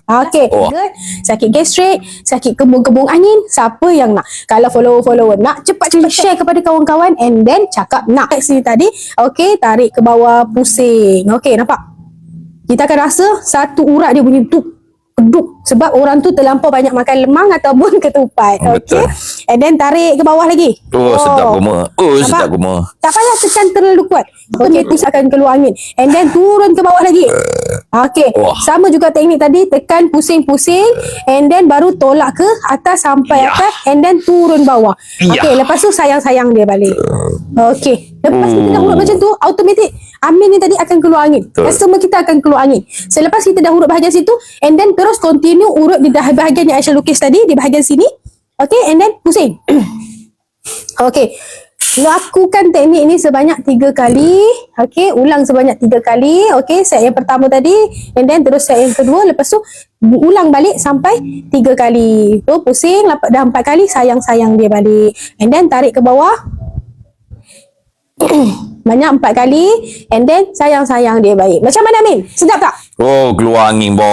Okey, good. Sakit gastrik, sakit kembung-kembung angin, siapa yang nak? Kalau follower nak, cepat-cepat share kepada kawan-kawan and then cakap nak. Sini tadi, okey, tarik ke bawah, pusing. Okey, nampak? Kita akan rasa satu urat dia bunyi keduk sebab orang tu terlampau banyak makan lemang ataupun ketupat. Okey. And then tarik ke bawah lagi. Sedap guma. Sedap guma. Tak payah tekan terlalu kuat. Okey, tu akan keluar angin. And then turun ke bawah lagi. Okey. Sama juga teknik tadi, tekan pusing-pusing and then baru tolak ke atas sampai atas and then turun bawah. Okey, lepas tu sayang-sayang dia balik. Okey. Lepas kita dah urut macam tu, automatik Amin ni tadi akan keluar angin. Customer kita akan keluar angin. Selepas kita dah urut bahagian situ, and then terus continue urut di bahagian yang Aisyah lukis tadi, di bahagian sini. Okay, and then pusing. Okay. Lakukan teknik ni sebanyak 3 kali. Okay, ulang sebanyak 3 kali. Okay, set yang pertama tadi, and then terus set yang kedua. Lepas tu, ulang balik sampai 3 kali. Tu pusing, dah 4 kali, sayang-sayang dia balik. And then tarik ke bawah. Banyak 4 kali and then sayang-sayang dia baik. Macam mana Amin? Sedap tak? Keluar angin boh.